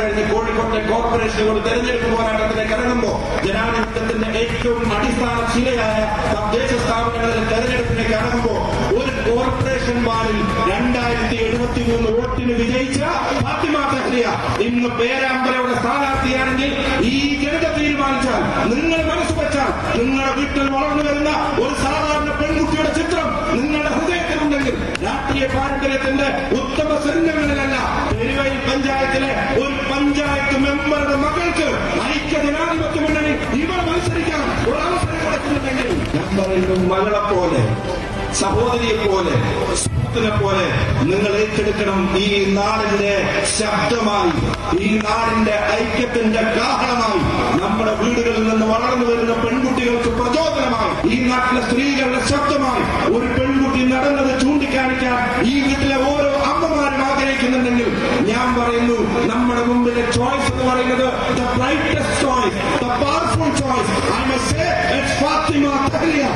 കഴിഞ്ഞ് കോഴിക്കോട്ടെ കോർപ്പറേഷനുകൾ തെരഞ്ഞെടുപ്പ് പോരാട്ടത്തിലേക്ക് ഇറങ്ങുമ്പോൾ ജനാധിപത്യത്തിന്റെ ഏറ്റവും അടിസ്ഥാന ശിലയായ തദ്ദേശ സ്ഥാപനങ്ങളിലെ തെരഞ്ഞെടുപ്പിലേക്ക് ഇറങ്ങുമ്പോൾ ഒരു കോർപ്പറേഷൻ വാർഡിൽ 2073 വോട്ടിന് വിജയിച്ച ഫാത്തിമ തഹ്ലിയ ഇന്ന് പേരാമ്പ്രയുടെ സ്ഥാനാർത്ഥിയാണെങ്കിൽ ഈ ജനത തീരുമാനിച്ചാൽ, നിങ്ങൾ മനസ്സ് വെച്ചാൽ, നിങ്ങളുടെ വീട്ടിൽ വളർന്നു വരുന്ന ഒരു സാധാരണ പെൺകുട്ടിയുടെ ചിത്രം നിങ്ങളുടെ ഹൃദയത്തിലുണ്ടെങ്കിൽ രാഷ്ട്രീയ പാരമ്പര്യത്തിന്റെ ഉത്തമ സംഘങ്ങളിലല്ല, പെരുവൈ പഞ്ചായത്തിലെ ഒരു പഞ്ചായത്ത് മെമ്പറുടെ മകൾക്ക് ഐക്യ ജനാധിപത്യ മുന്നണി ഇവർ മത്സരിക്കാൻ ഒരു അവസരം കൊടുക്കുന്നുണ്ടെങ്കിൽ ഞാൻ പറയുന്നു, മകളെ പോലെ, സഹോദരിയെ പോലെ, സുഹൃത്തിനെ പോലെ നിങ്ങൾ ഏറ്റെടുക്കണം. ഈ നാടിന്റെ ശബ്ദമായി, ഈ നാടിന്റെ ഐക്യത്തിന്റെ കാഹളമായി, നമ്മുടെ വീടുകളിൽ നിന്ന് വളർന്നു വരുന്ന പെൺകുട്ടികൾക്ക് പ്രചോദനമായി, ഈ നാട്ടിലെ സ്ത്രീകളുടെ ശബ്ദമായി ഒരു പെൺകുട്ടി നടന്നത് ചൂണ്ടിക്കാണിക്കാൻ ഈ വീട്ടിലെ ഓരോ അമ്മമാരും ആഗ്രഹിക്കുന്നുണ്ടെങ്കിൽ ഞാൻ പറയുന്നു, നമ്മുടെ മുമ്പിലെ ചോയ്സ് എന്ന് പറയുന്നത് the brightest choice, the powerful choice, I must say it's Fatima Tahliya.